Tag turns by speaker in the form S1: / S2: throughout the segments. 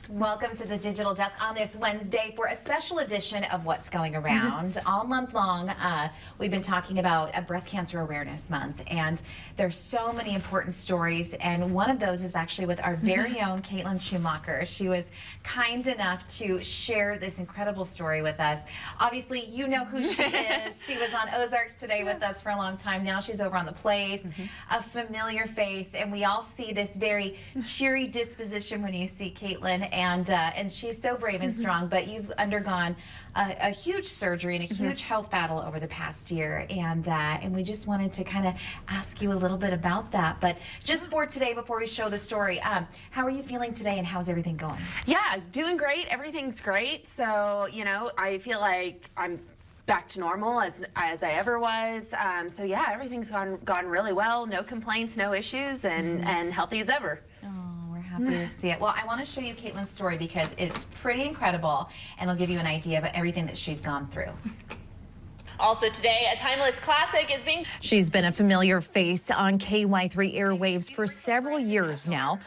S1: Welcome to the Digital Desk on this Wednesday for a special edition of What's Going Around. All month long, we've been talking about Breast Cancer Awareness Month, and there's so many important stories, and one of those is actually with our very own Caitlin Schumacher. She was kind enough to share this incredible story with us. Obviously, you know who she is. She was on Ozarks Today with us for a long time. Now she's over on The Place, a familiar face, and we all see this very cheery disposition when you see Caitlin. And she's so brave and strong, but you've undergone a huge surgery and a huge health battle over the past year, and we just wanted to kind of ask you a little bit about that. But just for today, before we show the story, how are you feeling today, and how's everything going?
S2: Yeah, doing great. Everything's great. So, you know, I feel like I'm back to normal as I ever was. So yeah, everything's gone really well. No complaints, no issues, and healthy as ever.
S1: Happy to see it. Well, I want to show you Caitlin's story because it's pretty incredible, and it'll give you an idea of everything that she's gone through.
S3: Also today, a timeless classic is being...
S1: She's been a familiar face on KY3 airwaves for several years now,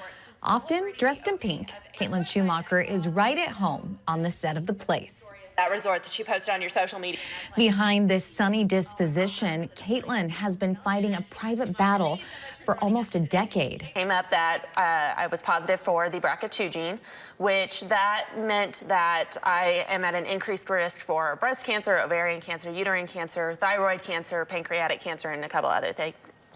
S1: often dressed in pink. Caitlin Schumacher is right at home on the set of The Place.
S3: That resort that you posted on your social media.
S1: Behind this sunny disposition, Caitlin has been fighting a private battle for almost a decade.
S2: Came up that I was positive for the BRCA2 gene, which that meant that I am at an increased risk for breast cancer, ovarian cancer, uterine cancer, thyroid cancer, pancreatic cancer, and a couple other things.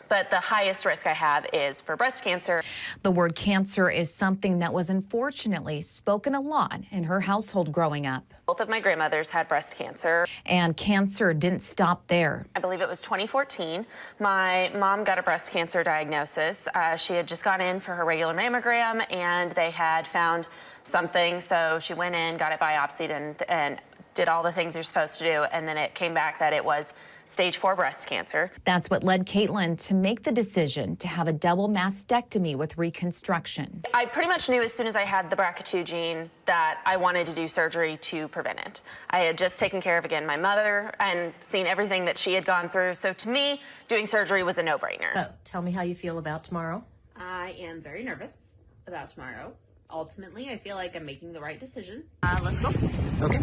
S2: But the highest risk I have is for breast cancer.
S1: The word cancer is something that was unfortunately spoken a lot in her household growing up.
S2: Both of my grandmothers had breast cancer.
S1: And cancer didn't stop there.
S2: I believe it was 2014. My mom got a breast cancer diagnosis. She had just gone in for her regular mammogram, and they had found something. So she went in, got it biopsied, and did all the things you're supposed to do, and then it came back that it was stage 4 breast cancer.
S1: That's what led Caitlin to make the decision to have a double mastectomy with reconstruction.
S2: I pretty much knew as soon as I had the BRCA2 gene that I wanted to do surgery to prevent it. I had just taken care of, again, my mother and seen everything that she had gone through, so to me, doing surgery was a no-brainer.
S4: Oh, tell me how you feel about tomorrow.
S5: I am very nervous about tomorrow. Ultimately, I feel like I'm making the right decision.
S4: Let's go.
S6: Okay.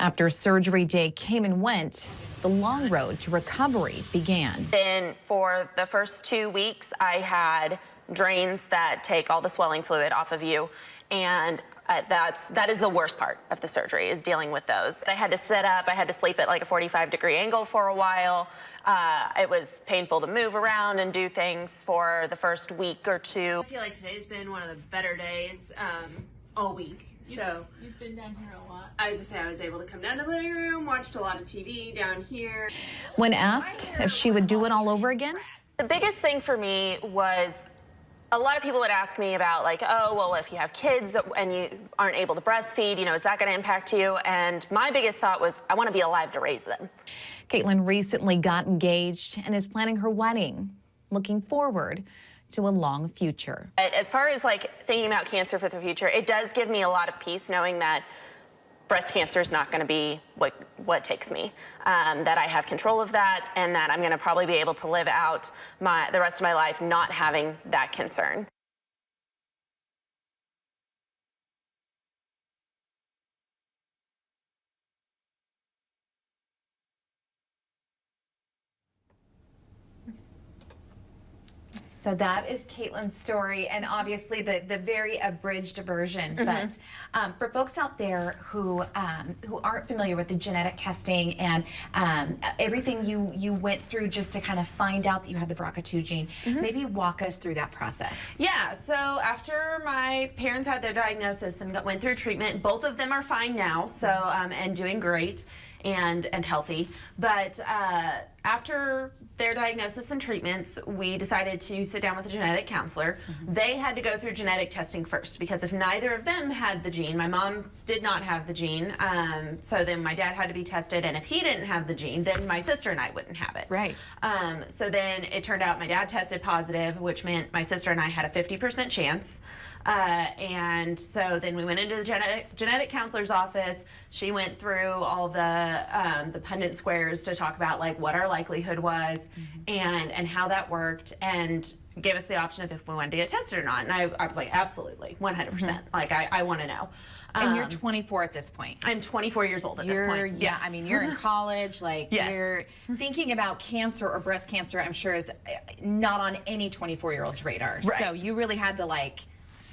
S1: After surgery day came and went, the long road to recovery began.
S2: Then for the first 2 weeks, I had drains that take all the swelling fluid off of you, and that is the worst part of the surgery, is dealing with those. I had to sit up, I had to sleep at like a 45-degree angle for a while. It was painful to move around and do things for the first week or two.
S5: I feel like today's been one of the better days all week.
S3: You've been down here a lot.
S5: I was just saying, I was able to come down to the living room, watched a lot of TV down here.
S1: When asked if she would do it all over again,
S2: the biggest thing for me was, a lot of people would ask me about, like, oh, well, if you have kids and you aren't able to breastfeed, you know, is that going to impact you? And my biggest thought was, I want to be alive to raise them.
S1: Caitlin recently got engaged and is planning her wedding, looking forward to a long future.
S2: As far as like thinking about cancer for the future, it does give me a lot of peace knowing that breast cancer is not going to be what takes me, that I have control of that, and that I'm going to probably be able to live out the rest of my life not having that concern.
S1: So that is Caitlin's story, and obviously the very abridged version. But for folks out there who aren't familiar with the genetic testing and everything you went through just to kind of find out that you had the BRCA2 gene, maybe walk us through that process.
S2: Yeah, so after my parents had their diagnosis and went through treatment, both of them are fine now, so and doing great and healthy. But after their diagnosis and treatments, we decided to sit down with a genetic counselor. They had to go through genetic testing first, because if neither of them had the gene, my mom did not have the gene, so then my dad had to be tested, and if he didn't have the gene, then my sister and I wouldn't have it.
S1: Right.
S2: So then it turned out my dad tested positive, which meant my sister and I had a 50% chance. And so then we went into the genetic counselor's office. She went through all the pundit squares to talk about like what our likelihood was and how that worked, and gave us the option of if we wanted to get tested or not. And I was like, absolutely, 100%. Like I want to know.
S1: And you're 24 at this point.
S2: I'm 24 years old at this point.
S1: Yeah,
S2: Yes.
S1: I mean, you're in college. Like,
S2: Yes.
S1: you're thinking about cancer or breast cancer, I'm sure is not on any 24-year-old's radar.
S2: Right.
S1: So you really had to, like,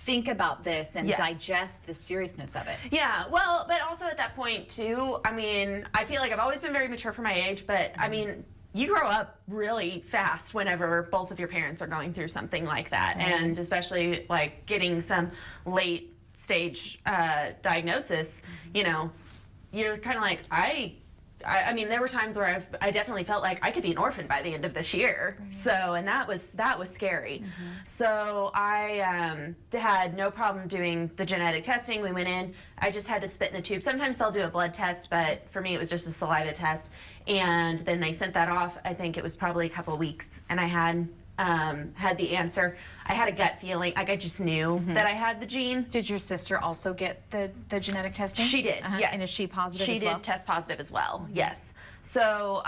S1: think about this and
S2: Yes.
S1: digest the seriousness of it.
S2: Yeah, well, but also at that point too, I mean, I feel like I've always been very mature for my age, but I mean, you grow up really fast whenever both of your parents are going through something like that, and especially like getting some late stage diagnosis, you know, you're kind of like, I mean, there were times where I definitely felt like I could be an orphan by the end of this year. So, and that was scary. So I had no problem doing the genetic testing. We went in, I just had to spit in a tube. Sometimes they'll do a blood test, but for me it was just a saliva test. And then they sent that off. I think it was probably a couple of weeks, and I had the answer. I had a gut feeling, like I just knew that I had the gene.
S1: Did your sister also get the genetic testing?
S2: She did, yes.
S1: And is she positive
S2: She
S1: as well?
S2: did test positive as well, yes. So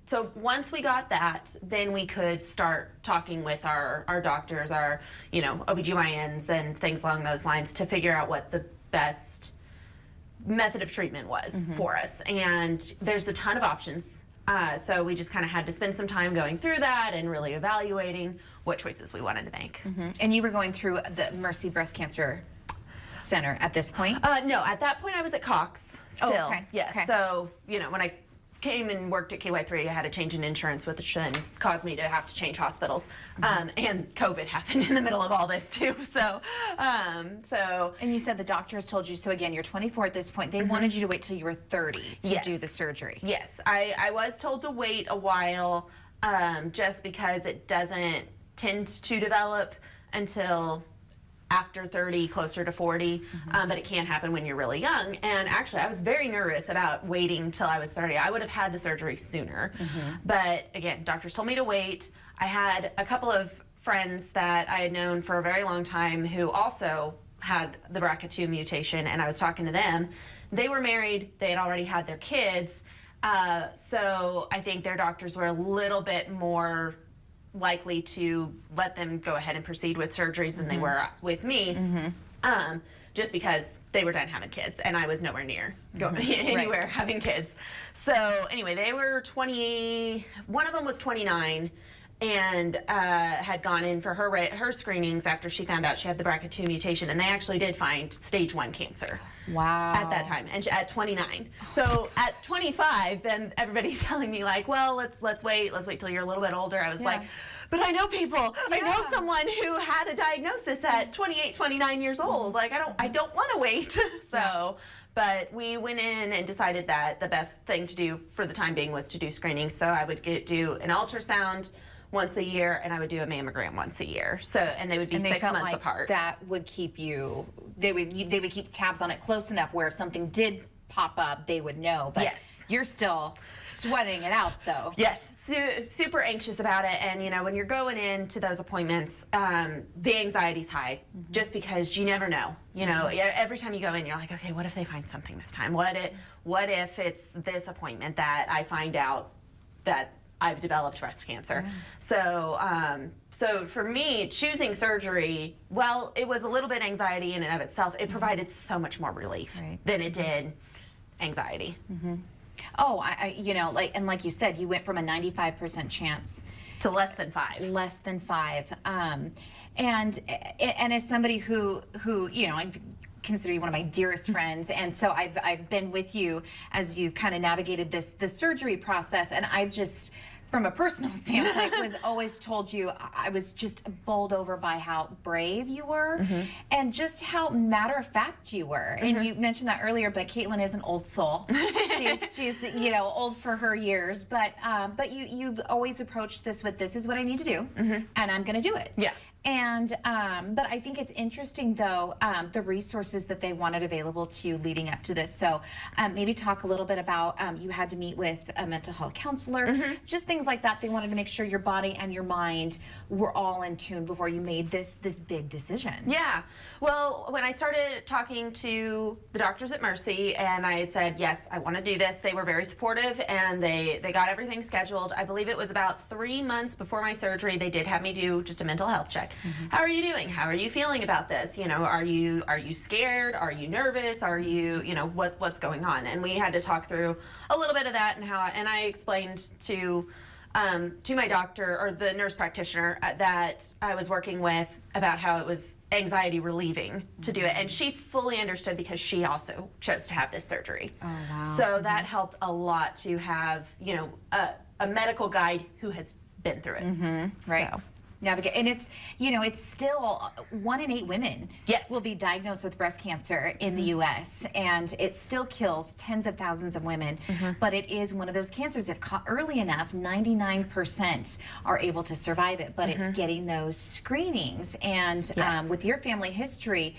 S2: so once we got that, then we could start talking with our doctors, our, you know, OBGYNs and things along those lines to figure out what the best method of treatment was for us. And there's a ton of options. So we just kind of had to spend some time going through that and really evaluating what choices we wanted to make.
S1: And you were going through the Mercy Breast Cancer Center at this point?
S2: No, at that point I was at Cox still.
S1: Oh, okay.
S2: Yes.
S1: Okay.
S2: So, you know, when I came and worked at KY3, I had a change in insurance, which then caused me to have to change hospitals. And COVID happened in the middle of all this too. So,
S1: And you said the doctors told you, so again, you're 24 at this point, they wanted you to wait till you were 30 to
S2: Yes.
S1: do the surgery.
S2: yes, I was told to wait a while, just because it doesn't tend to develop until after 30, closer to 40, but it can happen when you're really young. And actually, I was very nervous about waiting till I was 30. I would have had the surgery sooner. But again, doctors told me to wait. I had a couple of friends that I had known for a very long time who also had the BRCA2 mutation, and I was talking to them. They were married, they had already had their kids, so I think their doctors were a little bit more likely to let them go ahead and proceed with surgeries than they were with me, just because they were done having kids and I was nowhere near going anywhere having kids. So anyway, they were 20, one of them was 29 and had gone in for her screenings after she found out she had the BRCA2 mutation, and they actually did find stage 1 cancer.
S1: Wow.
S2: At that time, and at 29. So at 25, then everybody's telling me like, well, let's wait till you're a little bit older. I was like, but I know people. I know someone who had a diagnosis at 28, 29 years old. Like I don't want to wait. So, but we went in and decided that the best thing to do for the time being was to do screenings. So I would do an ultrasound once a year, and I would do a mammogram once a year. So, and they would be
S1: And they
S2: 6
S1: felt
S2: months
S1: like
S2: apart.
S1: that would keep you, they would keep tabs on it close enough where if something did pop up, they would know. But
S2: Yes.
S1: you're still sweating it out though.
S2: Yes, super anxious about it. And, you know, when you're going into those appointments, the anxiety's high just because you never know. You know, every time you go in, you're like, okay, what if they find something this time? What if it's this appointment that I find out that I've developed breast cancer? So, so for me, choosing surgery, well, it was a little bit anxiety in and of itself. It provided so much more relief than it did anxiety.
S1: Oh, I you know, like you said, you went from a 95% chance
S2: To less than 5.
S1: less than 5. And as somebody who you know, I consider you one of my dearest friends, and so I've been with you as you've kind of navigated the surgery process, and I've just, from a personal standpoint, was always told you, I was just bowled over by how brave you were and just how matter-of-fact you were. And you mentioned that earlier, but Caitlin is an old soul. she's you know, old for her years, but you've always approached this with, this is what I need to do, and I'm going to do it.
S2: Yeah.
S1: And but I think it's interesting though, the resources that they wanted available to you leading up to this. So maybe talk a little bit about you had to meet with a mental health counselor, just things like that. They wanted to make sure your body and your mind were all in tune before you made this big decision.
S2: Yeah. Well, when I started talking to the doctors at Mercy and I had said, yes, I want to do this, they were very supportive and they got everything scheduled. I believe it was about 3 months before my surgery. They did have me do just a mental health check. How are you doing? How are you feeling about this? You know, are you scared? Are you nervous? Are you, you know, what's going on? And we had to talk through a little bit of that and I explained to my doctor or the nurse practitioner that I was working with about how it was anxiety relieving to do it. And she fully understood because she also chose to have this surgery.
S1: Oh, wow.
S2: So that helped a lot to have, you know, a medical guide who has been through it.
S1: Right.
S2: So.
S1: Navigate, and it's, you know, it's still 1 in 8 women will be diagnosed with breast cancer in the U.S. and it still kills tens of thousands of women, but it is one of those cancers, if caught early enough, 99% are able to survive it, but it's getting those screenings. And with your family history,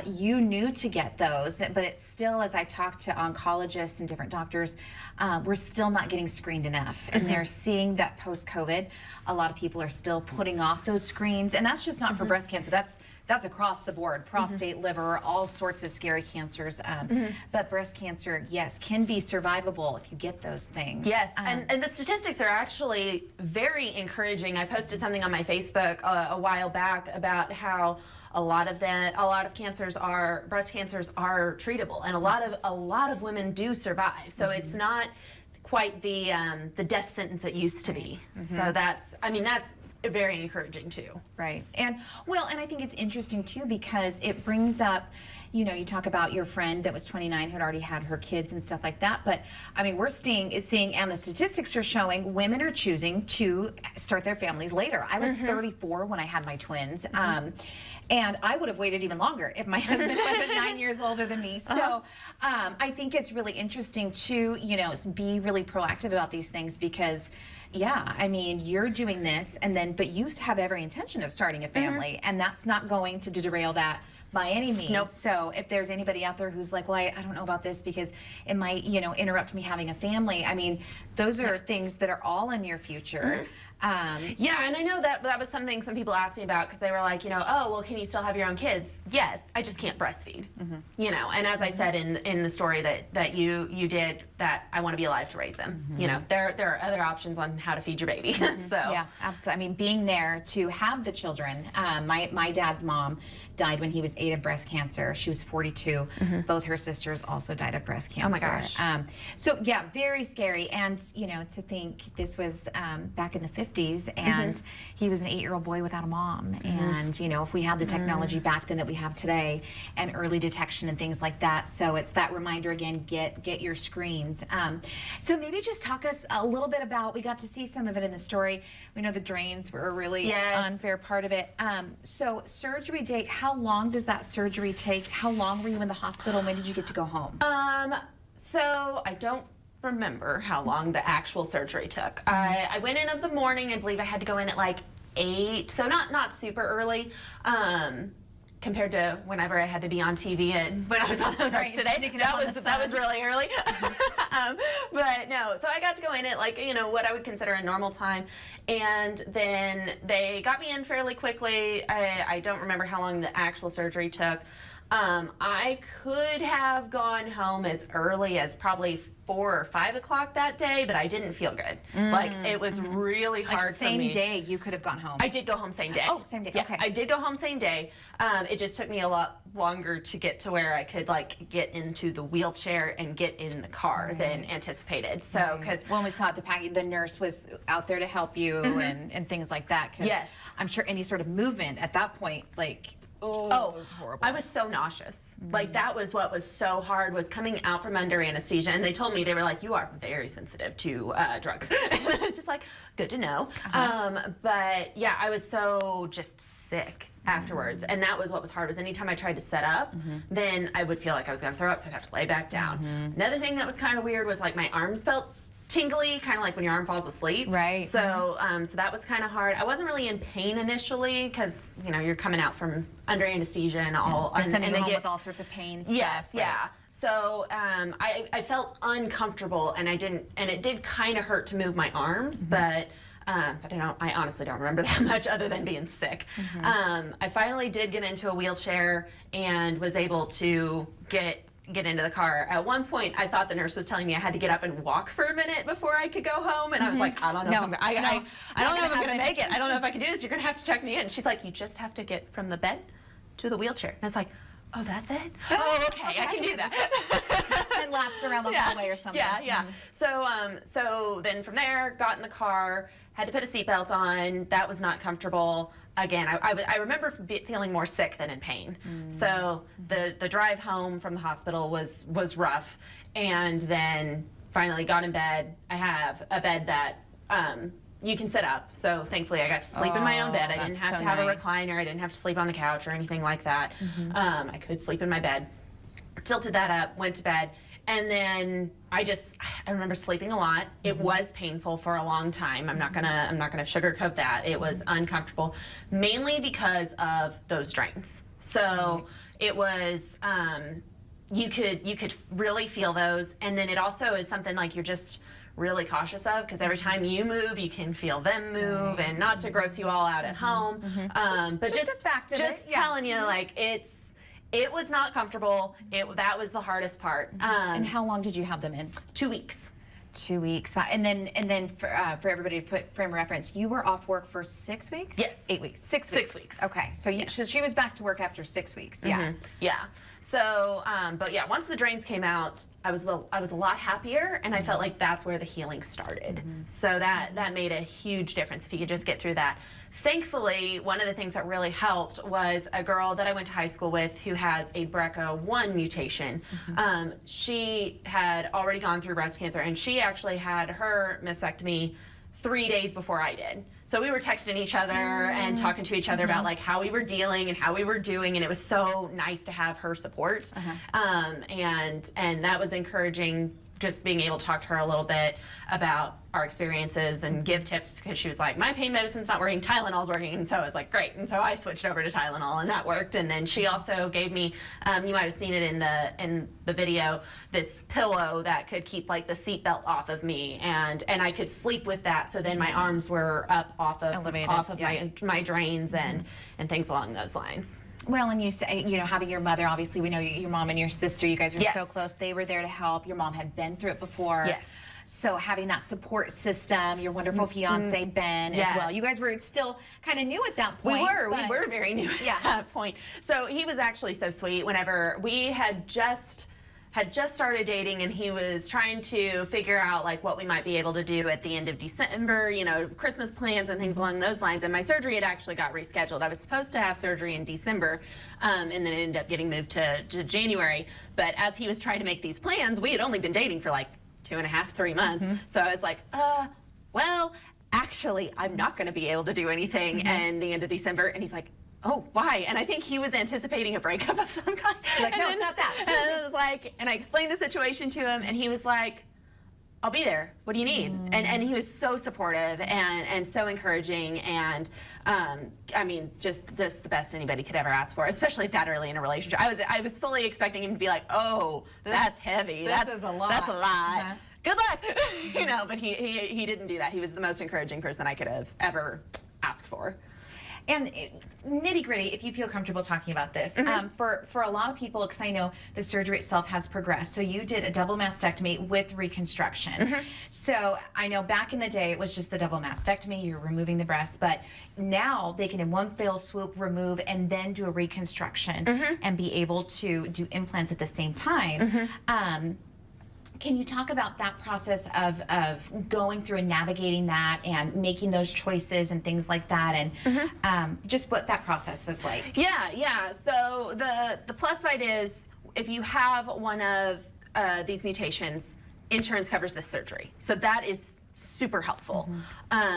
S1: you knew to get those, but it's still, as I talk to oncologists and different doctors, we're still not getting screened enough. And they're seeing that post-COVID, a lot of people are still putting off those screens. And that's just not for breast cancer. That's across the board, prostate, liver, all sorts of scary cancers. But breast cancer, yes, can be survivable if you get those things.
S2: Yes, and the statistics are actually very encouraging. I posted something on my Facebook a while back about how a lot of breast cancers are treatable, and a lot of women do survive. So it's not quite the death sentence it used to be. So that's very encouraging too.
S1: Right. And well, and I think it's interesting too because it brings up, you know, you talk about your friend that was 29 who had already had her kids and stuff like that, but I mean, we're seeing and the statistics are showing women are choosing to start their families later. I was 34 when I had my twins. And I would have waited even longer if my husband wasn't 9 years older than me. So I think it's really interesting to, you know, be really proactive about these things because yeah, I mean, you're doing this but you have every intention of starting a family and that's not going to derail that by any means.
S2: Nope.
S1: So if there's anybody out there who's like, well, I don't know about this because it might, you know, interrupt me having a family. I mean, those are things that are all in your future.
S2: Yeah, and I know that was something some people asked me about because they were like, you know, oh, well, can you still have your own kids? Yes, I just can't breastfeed. You know, and as I said in the story that you did, that I want to be alive to raise them. You know, there are other options on how to feed your baby. So
S1: yeah, absolutely. I mean, being there to have the children. My dad's mom died when he was 8 of breast cancer. She was 42. Both her sisters also died of breast cancer.
S2: Oh my gosh.
S1: So yeah, very scary. And you know, to think this was back in the 50s, and he was an 8-year-old boy without a mom. And you know, if we had the technology back then that we have today, and early detection and things like that, so it's that reminder again: get your screens. So maybe just talk us a little bit about. We got to see some of it in the story. We know the drains were a really unfair part of it. So surgery date. How long does that surgery take? How long were you in the hospital? When did you get to go home?
S2: So I don't remember how long the actual surgery took. I went in of the morning. I believe I had to go in at like 8, so not super early. Compared to whenever I had to be on TV and when I was on Ozarks today, that was really early. But no, so I got to go in at like, you know, what I would consider a normal time, and then they got me in fairly quickly. I don't remember how long the actual surgery took. I could have gone home as early as probably 4 or 5 o'clock that day, but I didn't feel good. Like it was really hard for me.
S1: Same day you could have gone home.
S2: I did go home same day.
S1: Oh, same day.
S2: Yeah,
S1: Okay.
S2: I did go home same day. It just took me a lot longer to get to where I could like get into the wheelchair and get in the car than anticipated. So because
S1: when we saw it, the nurse was out there to help you and things like that. 'Cause
S2: Yes.
S1: I'm sure any sort of movement at that point, like. Oh, it was horrible.
S2: I was so nauseous. Like that was what was so hard, was coming out from under anesthesia. And they told me, they were like, you are very sensitive to drugs. And I was just like, good to know. But yeah, I was so just sick afterwards. And that was what was hard, was anytime I tried to set up, then I would feel like I was gonna throw up, so I'd have to lay back down. Another thing that was kind of weird was like my arms felt tingly, kind of like when your arm falls asleep.
S1: Right.
S2: So, so that was kind of hard. I wasn't really in pain initially because you're coming out from under anesthesia and all.
S1: They're
S2: and
S1: sending you
S2: they
S1: home
S2: get
S1: with all sorts of pain stuff.
S2: yes,
S1: right?
S2: yeah. So I felt uncomfortable, and it did kind of hurt to move my arms, but I honestly don't remember that much other than being sick. I finally did get into a wheelchair and was able to get into the car. At one point, I thought the nurse was telling me I had to get up and walk for a minute before I could go home, and I was like, I don't know if I'm I don't know if I'm going to make it. I don't know if I can do this. You're going to have to check me in. She's like, you just have to get from the bed to the wheelchair. And I was like, oh, that's it? Oh, okay, I can do that.
S1: 10 laps around the hallway or something.
S2: Yeah. So then from there, got in the car, had to put a seatbelt on. That was not comfortable. Again, I remember feeling more sick than in pain. So the drive home from the hospital was rough, and then finally got in bed. I have a bed that you can sit up. So thankfully I got to sleep in my own bed. I didn't have to have a recliner. I didn't have to sleep on the couch or anything like that. I could sleep in my bed. Tilted that up, went to bed, and then I remember sleeping a lot. It was painful for a long time. I'm not gonna sugarcoat that. It was uncomfortable, mainly because of those drains. So it was you could really feel those, and then it also is something like you're just really cautious of, because every time you move, you can feel them move, and not to gross you all out at home, but just
S1: a fact of
S2: just
S1: it, yeah.
S2: telling you, like, it was not comfortable. That was the hardest part.
S1: And how long did you have them in?
S2: 2 weeks.
S1: 2 weeks. Wow. And then for everybody to put frame of reference, you were off work for 6 weeks?
S2: Yes.
S1: 8 weeks. 6 weeks.
S2: 6 weeks.
S1: Okay. So, so she was back to work after 6 weeks. Yeah.
S2: Yeah. So, but yeah, once the drains came out, I was a lot happier, and I felt like that's where the healing started. So that made a huge difference if you could just get through that. Thankfully, one of the things that really helped was a girl that I went to high school with who has a BRCA1 mutation. She had already gone through breast cancer, and she actually had her mastectomy 3 days before I did. So we were texting each other and talking to each other about like how we were dealing and how we were doing, and it was so nice to have her support. And that was encouraging, just being able to talk to her a little bit about our experiences and give tips, because she was like, my pain medicine's not working, Tylenol's working. And so I was like, great. And so I switched over to Tylenol, and that worked. And then she also gave me, you might have seen it in the video, this pillow that could keep like the seatbelt off of me, and I could sleep with that. So then my arms were up off of
S1: Elevated,
S2: my drains and things along those lines.
S1: Well, and you say, having your mother, obviously we know your mom and your sister, you guys are so close. They were there to help. Your mom had been through it before.
S2: Yes.
S1: So having that support system, your wonderful fiance, Ben, as well. You guys were still kind of new at that point.
S2: We were very new at that point. So he was actually so sweet. Whenever we had just started dating, and he was trying to figure out like what we might be able to do at the end of December, Christmas plans and things along those lines. And my surgery had actually got rescheduled. I was supposed to have surgery in December, and then it ended up getting moved to January. But as he was trying to make these plans, we had only been dating for like 2.5, 3 months. So I was like, well, actually, I'm not going to be able to do anything in the end of December. And he's like, oh, why? And I think he was anticipating a breakup of some kind.
S1: Like, no, it's not that.
S2: And I was like, and I explained the situation to him, and he was like, I'll be there. What do you need? And he was so supportive and so encouraging, and I mean, just the best anybody could ever ask for, especially that early in a relationship. I was fully expecting him to be like, oh, that's heavy.
S1: This is a lot.
S2: That's a lot. Good luck. But he didn't do that. He was the most encouraging person I could have ever asked for.
S1: And nitty gritty, if you feel comfortable talking about this, for a lot of people, because I know the surgery itself has progressed. So you did a double mastectomy with reconstruction. So I know back in the day it was just the double mastectomy, you're removing the breast, but now they can in one fell swoop remove and then do a reconstruction and be able to do implants at the same time. Can you talk about that process of going through and navigating that and making those choices and things like that, and just what that process was like?
S2: Yeah. So the plus side is, if you have one of these mutations, insurance covers this surgery. So that is super helpful.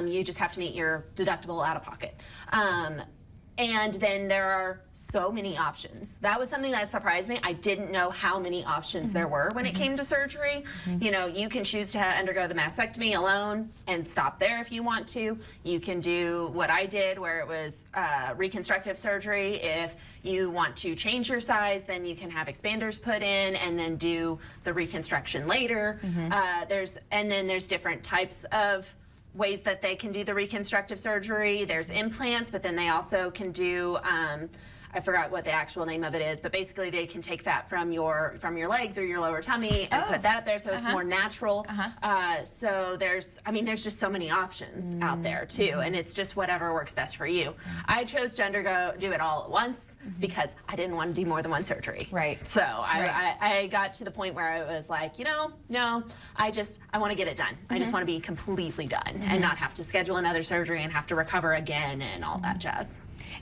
S2: You just have to meet your deductible out of pocket. And then there are so many options. That was something that surprised me. I didn't know how many options there were when it came to surgery. You know, you can choose to undergo the mastectomy alone and stop there if you want to. You can do what I did, where it was reconstructive surgery. If you want to change your size, then you can have expanders put in and then do the reconstruction later. And then there's different types of ways that they can do the reconstructive surgery. There's implants, but then they also can do, I forgot what the actual name of it is, but basically they can take fat from your legs or your lower tummy and put that up there, so it's more natural. So there's just so many options out there too, and it's just whatever works best for you. I chose to do it all at once because I didn't want to do more than one surgery.
S1: Right.
S2: So I got to the point where I was like, you know, no, I want to get it done. I just want to be completely done and not have to schedule another surgery and have to recover again and all that jazz.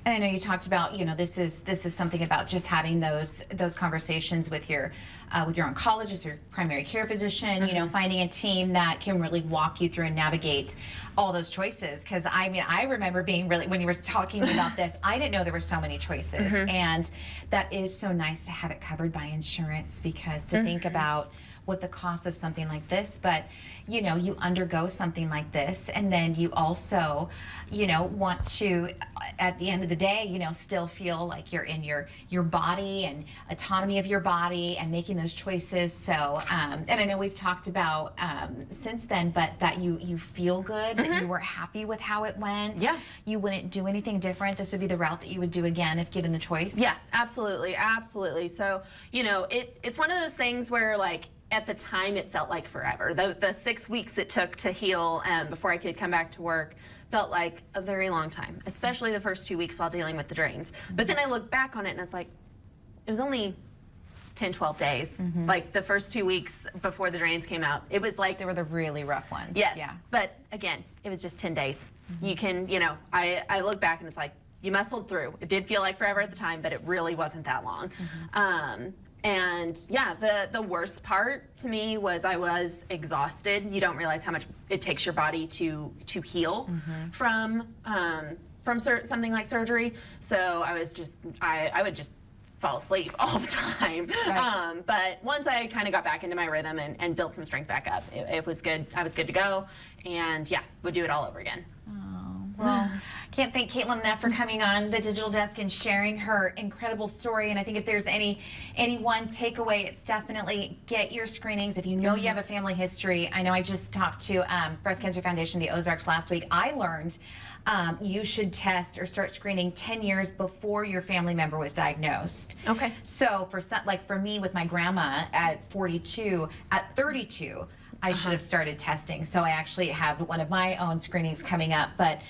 S1: And I know you talked about, you know, this is something about just having those conversations with your oncologist, your primary care physician, you know, finding a team that can really walk you through and navigate all those choices. Because I mean, I remember being really, when you were talking about this, I didn't know there were so many choices. And that is so nice to have it covered by insurance, because to think about what the cost of something like this, but you know, you undergo something like this, and then you also, you know, want to, at the end of the day, you know, still feel like you're in your body and autonomy of your body and making those choices. So, and I know we've talked about since then, but that you feel good, that you were happy with how it went.
S2: Yeah.
S1: You wouldn't do anything different. This would be the route that you would do again if given the choice.
S2: Yeah, absolutely, absolutely. So, you know, it's one of those things where, like, at the time it felt like forever. The 6 weeks it took to heal before I could come back to work felt like a very long time, especially the first 2 weeks while dealing with the drains. But then I look back on it and it's like, it was only 10, 12 days. Like the first 2 weeks before the drains came out, it was like,
S1: They were the really rough ones.
S2: yes,
S1: Yeah.
S2: but again, it was just 10 days. You can, you know, I look back and it's like, you muscled through. It did feel like forever at the time, but it really wasn't that long. And yeah, the worst part to me was I was exhausted. You don't realize how much it takes your body to heal from something like surgery. So I was just, I would just fall asleep all the time.
S1: Right.
S2: But once I kind of got back into my rhythm and built some strength back up, it was good. I was good to go, and yeah, would do it all over again.
S1: Well, can't thank Caitlin enough for coming on the Digital Desk and sharing her incredible story. And I think if there's any one takeaway, it's definitely get your screenings. If you know you have a family history, I know I just talked to Breast Cancer Foundation, the Ozarks, last week. I learned you should test or start screening 10 years before your family member was diagnosed.
S2: Okay.
S1: So for me with my grandma at 42, at 32, I should have started testing. So I actually have one of my own screenings coming up. But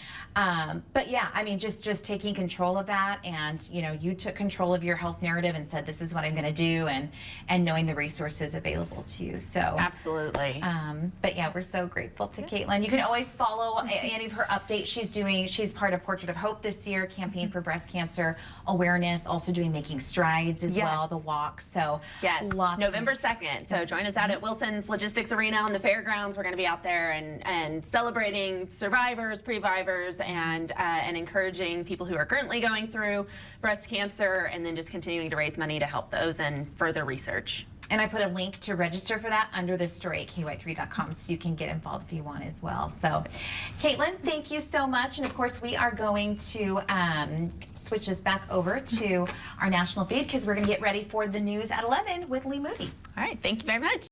S1: yeah, I mean, just taking control of that, and you know, you took control of your health narrative and said, this is what I'm going to do, and knowing the resources available to you. So
S2: Absolutely.
S1: but yeah, we're so grateful to Caitlin. You can always follow any of her updates she's doing. She's part of Portrait of Hope this year, campaign for breast cancer awareness, also doing Making Strides as well, the walk. So
S2: Yes,
S1: lots
S2: November 2nd. So join us out at Wilson's Logistics Arena on the fairgrounds. We're going to be out there and celebrating survivors, previvors, and encouraging people who are currently going through breast cancer, and then just continuing to raise money to help those and further research.
S1: And I put a link to register for that under this story at ky3.com, so you can get involved if you want as well. So, Caitlin, thank you so much. And of course, we are going to switch this back over to our national feed, because we're going to get ready for the news at 11 with Lee Moody.
S2: All right, thank you very much.